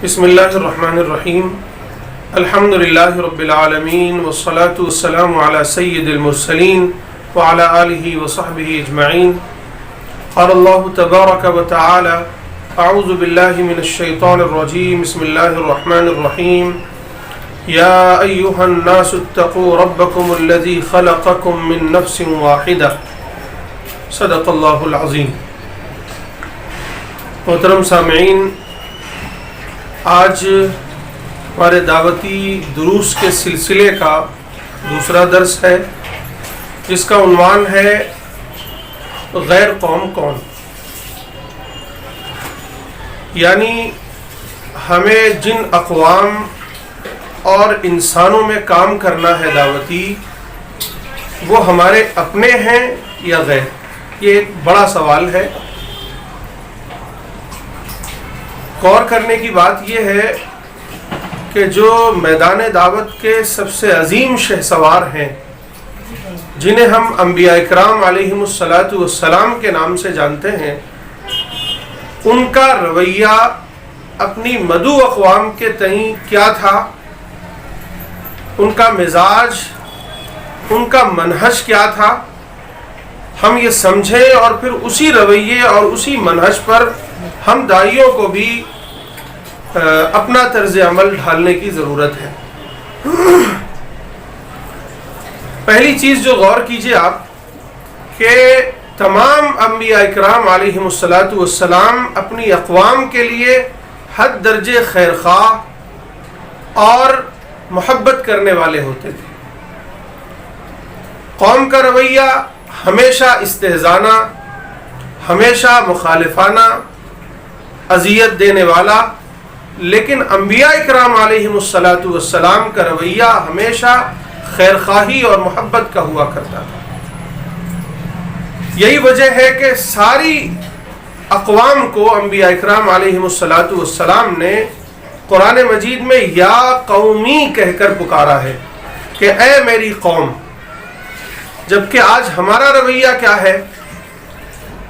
بسم اللہ الرحمن الرحیم الحمد للہ رب العالمین والصلاة والسلام علی سید المرسلین وعلی آلہ وصحبہ اجمعین. قال اللہ تبارک وتعالی اعوذ باللہ من الشیطان الرجیم بسم اللہ الرحمن الرحیم یا ایہا الناس اتقوا ربکم الذی خلقکم من نفس واحدہ. صدق اللہ العظیم. محترم سامعین، آج ہمارے دعوتی دروس کے سلسلے کا دوسرا درس ہے جس کا عنوان ہے غیر قوم کون. یعنی ہمیں جن اقوام اور انسانوں میں کام کرنا ہے دعوتی، وہ ہمارے اپنے ہیں یا غیر. یہ ایک بڑا سوال ہے. غور کرنے کی بات یہ ہے کہ جو میدان دعوت کے سب سے عظیم شہسوار ہیں، جنہیں ہم انبیاء اکرام علیہم السلام کے نام سے جانتے ہیں، ان کا رویہ اپنی مدعو اقوام کے تئیں کیا تھا، ان کا مزاج، ان کا منہج کیا تھا، ہم یہ سمجھیں اور پھر اسی رویے اور اسی منہج پر ہم داعیوں کو بھی اپنا طرز عمل ڈھالنے کی ضرورت ہے. پہلی چیز جو غور کیجئے آپ کہ تمام انبیاء اکرام علیہم السلام اپنی اقوام کے لیے حد درجے خیرخواہ اور محبت کرنے والے ہوتے تھے. قوم کا رویہ ہمیشہ استہزانہ، ہمیشہ مخالفانہ، اذیت دینے والا، لیکن انبیاء اکرام علیہم السلام کا رویہ ہمیشہ خیرخواہی اور محبت کا ہوا کرتا تھا. یہی وجہ ہے کہ ساری اقوام کو انبیاء اکرام علیہم السلام نے قرآن مجید میں یا قومی کہہ کر پکارا ہے کہ اے میری قوم. جبکہ آج ہمارا رویہ کیا ہے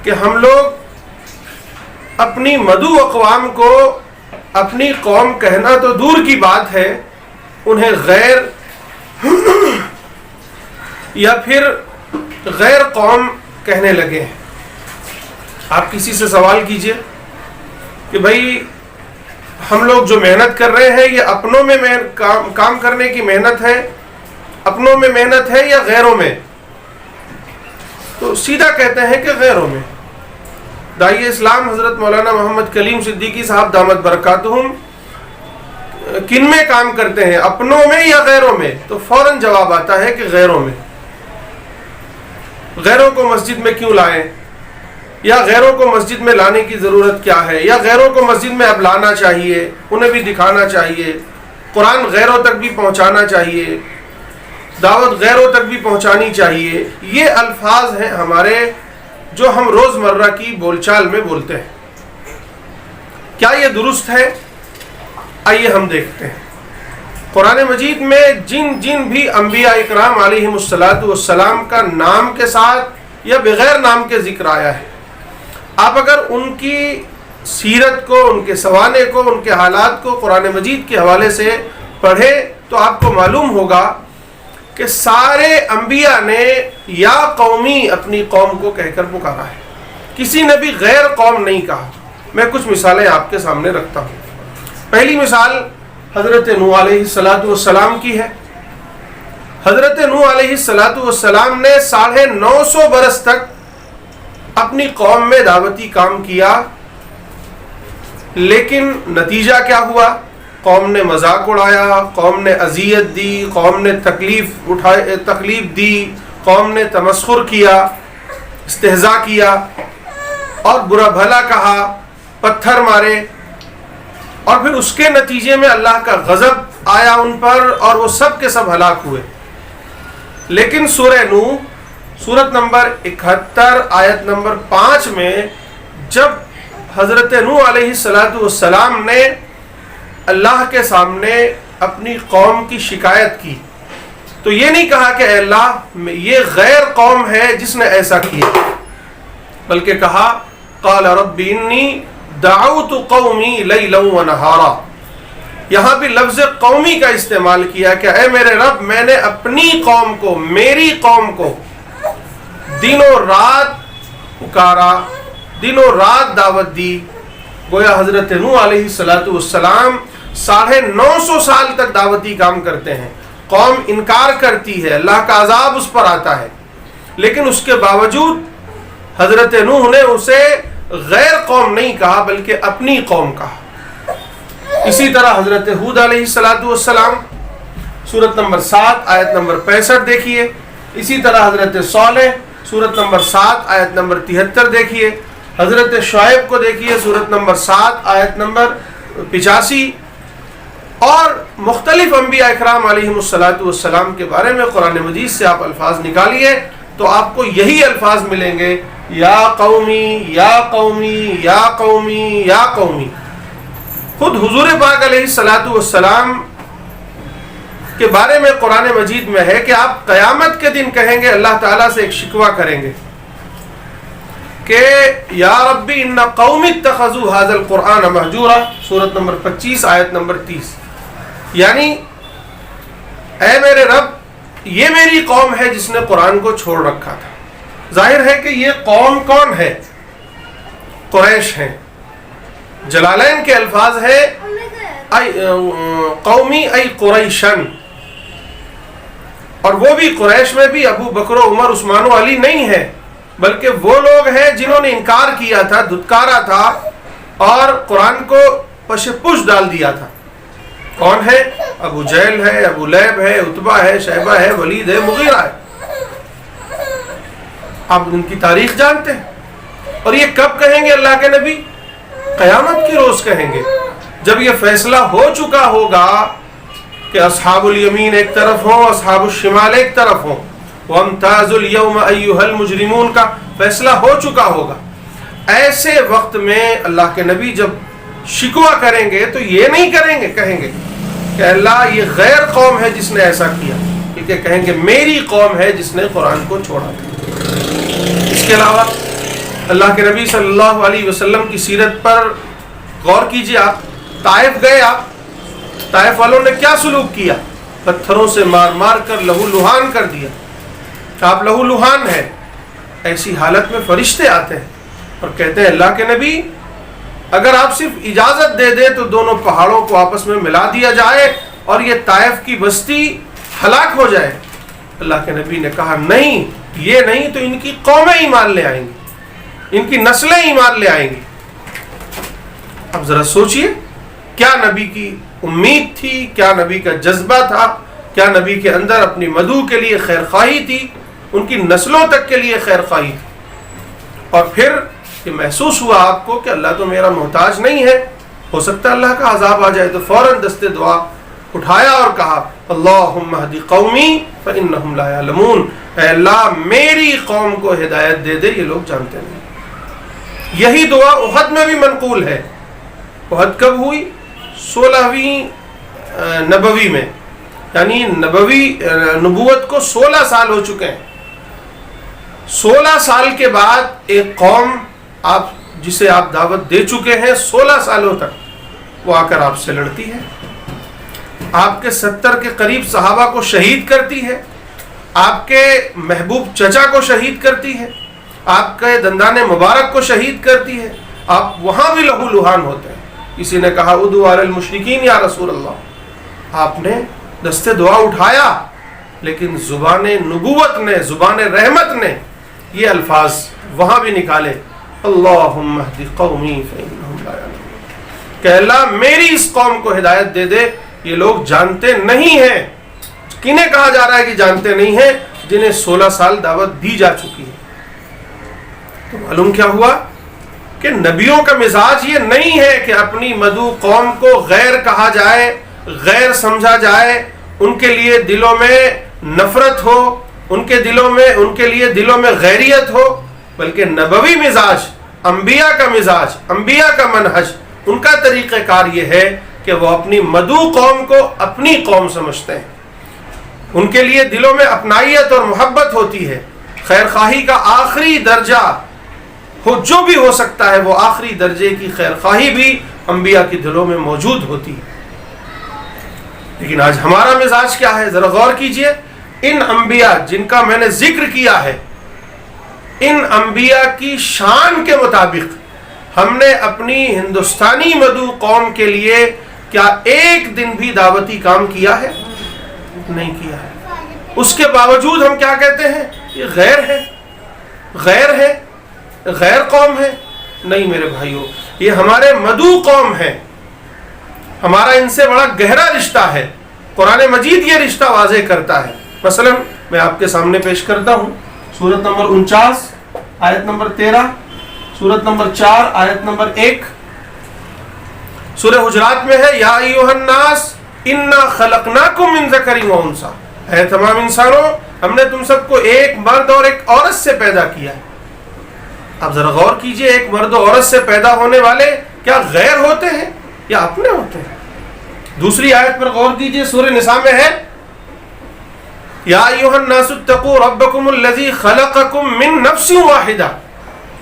کہ ہم لوگ اپنی مدعو اقوام کو اپنی قوم کہنا تو دور کی بات ہے، انہیں غیر یا پھر غیر قوم کہنے لگے ہیں. آپ کسی سے سوال کیجئے کہ بھائی ہم لوگ جو محنت کر رہے ہیں یہ اپنوں میں کام کرنے کی محنت ہے، اپنوں میں محنت ہے یا غیروں میں؟ تو سیدھا کہتے ہیں کہ غیروں میں. داعی اسلام حضرت مولانا محمد کلیم صدیقی صاحب دامت برکاتہم کن میں کام کرتے ہیں، اپنوں میں یا غیروں میں؟ تو فوراً جواب آتا ہے کہ غیروں میں. غیروں کو مسجد میں کیوں لائیں، یا غیروں کو مسجد میں لانے کی ضرورت کیا ہے، یا غیروں کو مسجد میں اب لانا چاہیے، انہیں بھی دکھانا چاہیے، قرآن غیروں تک بھی پہنچانا چاہیے، دعوت غیروں تک بھی پہنچانی چاہیے. یہ الفاظ ہیں ہمارے جو ہم روزمرہ کی بول چال میں بولتے ہیں. کیا یہ درست ہے؟ آئیے ہم دیکھتے ہیں. قرآن مجید میں جن بھی انبیاء اکرام علیہم السلام کا نام کے ساتھ یا بغیر نام کے ذکر آیا ہے، آپ اگر ان کی سیرت کو، ان کے سوانے کو، ان کے حالات کو قرآن مجید کے حوالے سے پڑھیں تو آپ کو معلوم ہوگا کہ سارے انبیاء نے یا قومی اپنی قوم کو کہہ کر پکارا ہے. کسی نے بھی غیر قوم نہیں کہا. میں کچھ مثالیں آپ کے سامنے رکھتا ہوں. پہلی مثال حضرت نوح علیہ السلام کی ہے. حضرت نوح علیہ السلام نے 950 برس تک اپنی قوم میں دعوتی کام کیا، لیکن نتیجہ کیا ہوا؟ قوم نے مذاق اڑایا، قوم نے اذیت دی، قوم نے تکلیف دی، قوم نے تمسخر کیا، استہزاء کیا اور برا بھلا کہا، پتھر مارے، اور پھر اس کے نتیجے میں اللہ کا غضب آیا ان پر اور وہ سب کے سب ہلاک ہوئے. لیکن سورہ نوح سورت نمبر 71 آیت نمبر 5 میں جب حضرت نوح علیہ السلام نے اللہ کے سامنے اپنی قوم کی شکایت کی تو یہ نہیں کہا کہ اے اللہ یہ غیر قوم ہے جس نے ایسا کیا، بلکہ کہا قال رب انی دعوت قومی لیلا ونہارا، یہاں بھی لفظ قومی کا استعمال کیا کہ اے میرے رب میں نے اپنی قوم کو، میری قوم کو دن و رات پکارا، دن و رات دعوت دی۔ گویا حضرت نوح علیہ السلام 950 سال تک دعوتی کام کرتے ہیں، قوم انکار کرتی ہے، اللہ کا عذاب اس پر آتا ہے، لیکن اس کے باوجود حضرت نوح نے اسے غیر قوم نہیں کہا بلکہ اپنی قوم کہا۔ اسی طرح حضرت ہود علیہ السلام سورت نمبر 7 آیت نمبر 65 دیکھیے، اسی طرح حضرت صالح سورت نمبر 7 آیت نمبر 73 دیکھیے، حضرت شعیب کو دیکھیے سورت نمبر 7 آیت نمبر 85، اور مختلف انبیاء اکرام علیہم السلام کے بارے میں قرآن مجید سے آپ الفاظ نکالیے تو آپ کو یہی الفاظ ملیں گے، یا قومی یا قومی یا قومی یا قومی۔ خود حضور پاک علیہ السلام کے بارے میں قرآن مجید میں ہے کہ آپ قیامت کے دن کہیں گے، اللہ تعالیٰ سے ایک شکوہ کریں گے کہ یا ربی ان قومی اتخذوا ھذا القرآن مہجورا، سورت نمبر 25 آیت نمبر 30، یعنی اے میرے رب یہ میری قوم ہے جس نے قرآن کو چھوڑ رکھا تھا۔ ظاہر ہے کہ یہ قوم کون ہے؟ قریش ہیں۔ جلالین کے الفاظ ہے قومی ای قریشن، اور وہ بھی قریش میں بھی ابو بکر و عمر عثمان و علی نہیں ہے، بلکہ وہ لوگ ہیں جنہوں نے انکار کیا تھا، دھتکارا تھا اور قرآن کو پش پش ڈال دیا تھا۔ کون ہے؟ ابو جہل ہے، ابو لہب ہے، عتبہ ہے، شیبہ ہے، ولید ہے، مغیرہ ہے۔ آپ ان کی تاریخ جانتے ہیں، اور یہ کب کہیں گے اللہ کے نبی؟ قیامت کی روز کہیں گے، جب یہ فیصلہ ہو چکا ہوگا کہ اصحاب الیمین ایک طرف ہوں، اصحاب الشمال ایک طرف ہوں، وَامْتَازُوا الْيَوْمَ أَيُّهَا الْمُجْرِمُونَ کا فیصلہ ہو چکا ہوگا۔ ایسے وقت میں اللہ کے نبی جب شکوہ کریں گے تو یہ نہیں کریں گے، کہیں گے کہ اللہ یہ غیر قوم ہے جس نے ایسا کیا، بلکہ کہیں گے میری قوم ہے جس نے قرآن کو چھوڑا تھا۔ اس کے علاوہ اللہ کے نبی صلی اللہ علیہ وسلم کی سیرت پر غور کیجیے۔ آپ طائف گئے، آپ طائف والوں نے کیا سلوک کیا؟ پتھروں سے مار مار کر لہو لہان کر دیا۔ آپ لہو لہان ہیں۔ ایسی حالت میں فرشتے آتے ہیں اور کہتے ہیں اللہ کے نبی اگر آپ صرف اجازت دے دیں تو دونوں پہاڑوں کو آپس میں ملا دیا جائے اور یہ طائف کی بستی ہلاک ہو جائے۔ اللہ کے نبی نے کہا نہیں، یہ نہیں تو ان کی قومیں ایمان لے آئیں گی، ان کی نسلیں ایمان لے آئیں گی۔ اب ذرا سوچئے، کیا نبی کی امید تھی، کیا نبی کا جذبہ تھا، کیا نبی کے اندر اپنی مدعو کے لیے خیر خواہی تھی، ان کی نسلوں تک کے لیے خیر خواہی تھی۔ اور پھر یہ محسوس ہوا آپ کو کہ اللہ تو میرا محتاج نہیں ہے، ہو سکتا ہے اللہ کا عذاب آ جائے، تو فوراً دستے دعا اٹھایا اور کہا اللہم اہدی قومی فانہم لا یعلمون، اے اللہ میری قوم کو ہدایت دے دے، یہ لوگ جانتے نہیں۔ یہی دعا احد میں بھی منقول ہے۔ احد کب ہوئی؟ 16ویں نبوی میں، یعنی نبوت کو 16 سال ہو چکے ہیں۔ 16 سال کے بعد ایک قوم آپ جسے آپ دعوت دے چکے ہیں 16 سالوں تک، وہ آ کر آپ سے لڑتی ہے، آپ کے 70 کے قریب صحابہ کو شہید کرتی ہے، آپ کے محبوب چچا کو شہید کرتی ہے، آپ کے دندان مبارک کو شہید کرتی ہے، آپ وہاں بھی لہو لہان ہوتے ہیں۔ کسی نے کہا ادعو علی المشرکین یا رسول اللہ، آپ نے دستے دعا اٹھایا، لیکن زبان نبوت نے، زبان رحمت نے یہ الفاظ وہاں بھی نکالے اللہم اہدی قومی فانہم لا یعلمون، کہ اللہ میری اس قوم کو ہدایت دے دے، یہ لوگ جانتے نہیں ہیں۔ کنہیں کہا جا رہا ہے کہ جانتے نہیں ہیں؟ جنہیں 16 سال دعوت دی جا چکی ہے۔ تو معلوم کیا ہوا کہ نبیوں کا مزاج یہ نہیں ہے کہ اپنی مدعو قوم کو غیر کہا جائے، غیر سمجھا جائے، ان کے لیے دلوں میں نفرت ہو، ان کے لیے دلوں میں غیریت ہو، بلکہ نبوی مزاج، انبیاء کا مزاج، انبیاء کا منہج، ان کا طریقہ کار یہ ہے کہ وہ اپنی مدعو قوم کو اپنی قوم سمجھتے ہیں، ان کے لیے دلوں میں اپنائیت اور محبت ہوتی ہے۔ خیر خواہی کا آخری درجہ ہو جو بھی ہو سکتا ہے، وہ آخری درجے کی خیر خواہی بھی انبیاء کی دلوں میں موجود ہوتی ہے۔ لیکن آج ہمارا مزاج کیا ہے؟ ذرا غور کیجئے. ان انبیاء جن کا میں نے ذکر کیا ہے، ان انبیاء کی شان کے مطابق ہم نے اپنی ہندوستانی مدعو قوم کے لیے کیا ایک دن بھی دعوتی کام کیا ہے؟ نہیں کیا ہے. اس کے باوجود ہم کیا کہتے ہیں؟ یہ غیر ہے، غیر ہے، غیر قوم ہے. نہیں میرے بھائیوں، یہ ہمارے مدعو قوم ہے، ہمارا ان سے بڑا گہرا رشتہ ہے. قرآن مجید یہ رشتہ واضح کرتا ہے. مثلا میں آپ کے سامنے پیش کرتا ہوں سورت نمبر 49 آیت نمبر 13، سورت نمبر 4 آیت نمبر 1. سورہ حجرات میں ہے، یا ایھا الناس انا خلقناکم من ذکر و انثی، اے تمام انسانوں ہم نے تم سب کو ایک مرد اور ایک عورت سے پیدا کیا ہے. اب ذرا غور کیجئے، ایک مرد و عورت سے پیدا ہونے والے کیا غیر ہوتے ہیں یا اپنے ہوتے ہیں؟ دوسری آیت پر غور کیجئے، سورہ نساء میں ہے، یا ایھا الناس اتقوا ربکم الذی خلقکم من نفس واحدہ،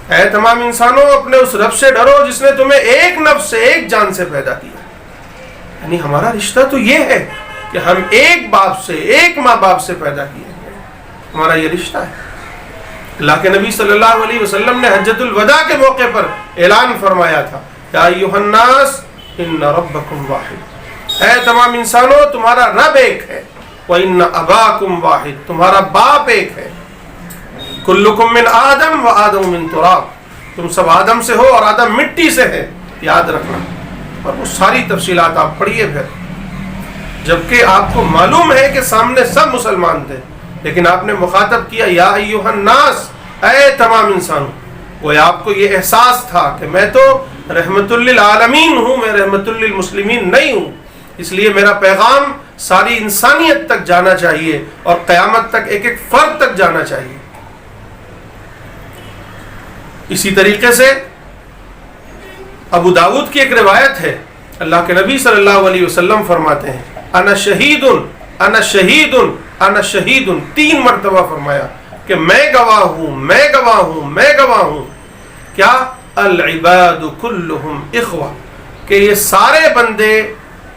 اے تمام انسانوں اپنے اس رب سے ڈرو جس نے تمہیں ایک نفس سے، ایک جان سے پیدا کیا. یعنی ہمارا رشتہ تو یہ ہے کہ ہم ایک باپ سے، ایک ماں باپ سے پیدا کیے ہیں. ہمارا یہ رشتہ ہے. اللہ کے نبی صلی اللہ علیہ وسلم نے حجۃ الوداع کے موقع پر اعلان فرمایا تھا، یا ایھا الناس ان ربکم واحد، اے تمام انسانوں تمہارا رب ایک ہے، وَإِنَّ أَبَاكُمْ واحد، تمہارا باپ ایک ہے. کلکم من آدم و آدم من تراب، تم سب آدم سے ہو اور آدم مٹی سے ہے، یاد رکھنا. اور وہ ساری تفصیلات آپ پڑھیے پھر. جبکہ آپ کو معلوم ہے کہ سامنے سب مسلمان تھے، لیکن آپ نے مخاطب کیا یا ایھا الناس، اے تمام انسانوں. وہ آپ کو یہ احساس تھا کہ میں تو رحمت للعالمین ہوں، میں رحمت للمسلمین نہیں ہوں، اس لیے میرا پیغام ساری انسانیت تک جانا چاہیے اور قیامت تک ایک ایک فرد تک جانا چاہیے. اسی طریقے سے ابو داؤد کی ایک روایت ہے، اللہ کے نبی صلی اللہ علیہ وسلم فرماتے ہیں، انا شہید انا شہید انا شہید، 3 مرتبہ فرمایا کہ میں گواہ ہوں، میں گواہ ہوں، میں گواہ ہوں. کیا؟ العباد کلہم اخوہ، کہ یہ سارے بندے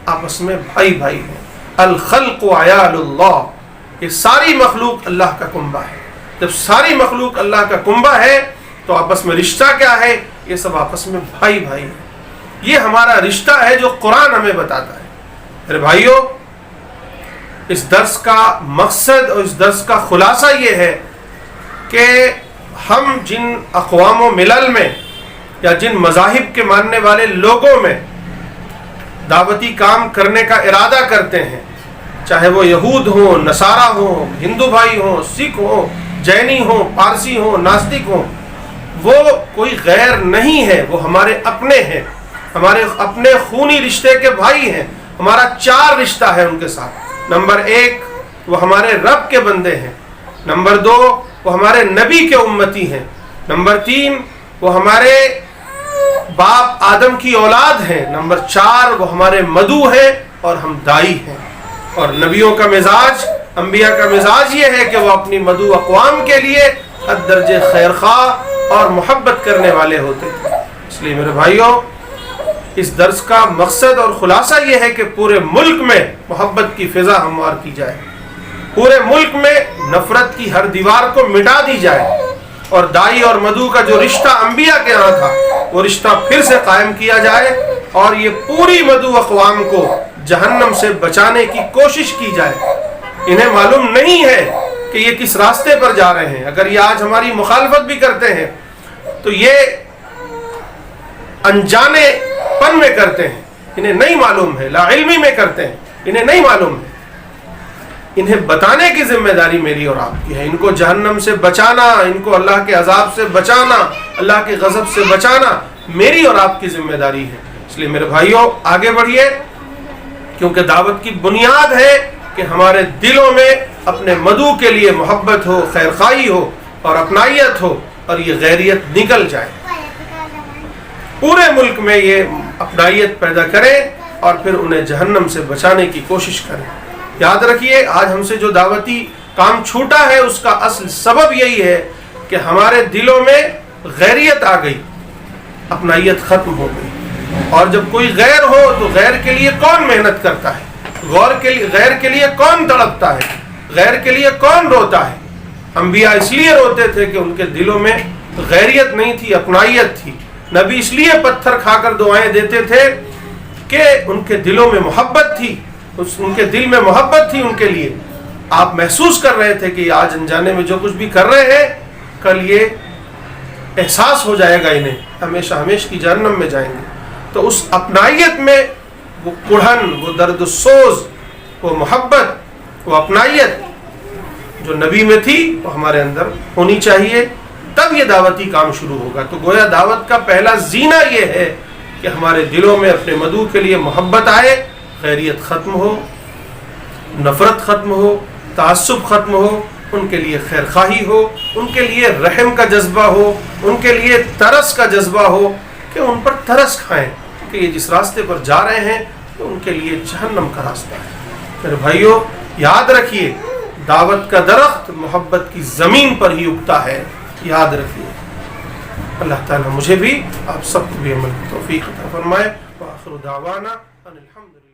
آپس میں بھائی بھائی ہیں. الخلق عیال اللہ، یہ ساری مخلوق اللہ کا کنبہ ہے. جب ساری مخلوق اللہ کا کنبہ ہے تو آپس میں رشتہ کیا ہے؟ یہ سب آپس میں بھائی بھائی ہیں. یہ ہمارا رشتہ ہے جو قرآن ہمیں بتاتا ہے. میرے بھائیوں، اس درس کا مقصد اور اس درس کا خلاصہ یہ ہے کہ ہم جن اقوام و ملل میں یا جن مذاہب کے ماننے والے لوگوں میں دعوتی کام کرنے کا ارادہ کرتے ہیں، چاہے وہ یہود ہوں، نصارہ ہوں، ہندو بھائی ہوں، سکھ ہوں، جینی ہوں، پارسی ہوں، ناستک ہوں، وہ کوئی غیر نہیں ہے، وہ ہمارے اپنے ہیں، ہمارے اپنے خونی رشتے کے بھائی ہیں. ہمارا 4 رشتہ ہے ان کے ساتھ. نمبر 1 وہ ہمارے رب کے بندے ہیں. نمبر 2 وہ ہمارے نبی کے امتی ہیں. نمبر 3 وہ ہمارے باپ آدم کی اولاد ہیں. نمبر 4 وہ ہمارے مدعو ہیں اور ہم دائی ہیں. اور نبیوں کا مزاج، انبیاء کا مزاج یہ ہے کہ وہ اپنی مدعو اقوام کے لیے حد درجے خیرخواہ اور محبت کرنے والے ہوتے ہیں. اس لیے میرے بھائیوں، اس درس کا مقصد اور خلاصہ یہ ہے کہ پورے ملک میں محبت کی فضا ہموار کی جائے، پورے ملک میں نفرت کی ہر دیوار کو مٹا دی جائے، اور دائی اور مدعو کا جو رشتہ انبیاء کے ہاں تھا وہ رشتہ پھر سے قائم کیا جائے، اور یہ پوری مدعو اقوام کو جہنم سے بچانے کی کوشش کی جائے. انہیں معلوم نہیں ہے کہ یہ کس راستے پر جا رہے ہیں. اگر یہ آج ہماری مخالفت بھی کرتے ہیں تو یہ انجانے پن میں کرتے ہیں، انہیں نہیں معلوم ہے، لا علمی میں کرتے ہیں، انہیں نہیں معلوم ہے. انہیں بتانے کی ذمہ داری میری اور آپ کی ہے. ان کو جہنم سے بچانا، ان کو اللہ کے عذاب سے بچانا، اللہ کے غضب سے بچانا میری اور آپ کی ذمہ داری ہے. اس لیے میرے بھائیوں آگے بڑھیے، کیونکہ دعوت کی بنیاد ہے کہ ہمارے دلوں میں اپنے مدعو کے لیے محبت ہو، خیرخواہی ہو اور اپنائیت ہو، اور یہ غیریت نکل جائے. پورے ملک میں یہ اپنائیت پیدا کریں اور پھر انہیں جہنم سے بچانے کی کوشش کریں. یاد رکھیے، آج ہم سے جو دعوتی کام چھوٹا ہے اس کا اصل سبب یہی ہے کہ ہمارے دلوں میں غیریت آ گئی، اپنائیت ختم ہو گئی. اور جب کوئی غیر ہو تو غیر کے لیے کون محنت کرتا ہے؟ غیر کے لیے کون تڑپتا ہے؟ غیر کے لیے کون روتا ہے؟ انبیاء اس لیے روتے تھے کہ ان کے دلوں میں غیریت نہیں تھی، اپنائیت تھی۔ نبی اس لیے پتھر کھا کر دعائیں دیتے تھے کہ ان کے دلوں میں محبت تھی، ان کے دل میں محبت تھی ان کے لیے۔ آپ محسوس کر رہے تھے کہ آج انجانے میں جو کچھ بھی کر رہے ہیں، کل یہ احساس ہو جائے گا انہیں، ہمیشہ ہمیشہ کی جہنم میں جائیں گے۔ تو اس اپنائیت میں وہ کڑھن، وہ درد و سوز، وہ محبت، وہ اپنائیت جو نبی میں تھی وہ ہمارے اندر ہونی چاہیے، تب یہ دعوتی کام شروع ہوگا۔ تو گویا دعوت کا پہلا زینہ یہ ہے کہ ہمارے دلوں میں اپنے مدعو کے لیے محبت آئے، غیریت ختم ہو، نفرت ختم ہو، تعصب ختم ہو، ان کے لیے خیر خواہی ہو، ان کے لیے رحم کا جذبہ ہو، ان کے لیے ترس کا جذبہ ہو کہ ان پر ترس کھائیں کہ یہ جس راستے پر جا رہے ہیں تو ان کے لیے جہنم کا راستہ ہے۔ میرے بھائیوں، یاد رکھیے دعوت کا درخت محبت کی زمین پر ہی اگتا ہے، یاد رکھیے۔ اللہ تعالیٰ مجھے بھی آپ سب کو بھی عمل کی توفیق عطا فرمائے۔ وآخر دعوانا ان الحمد للہ۔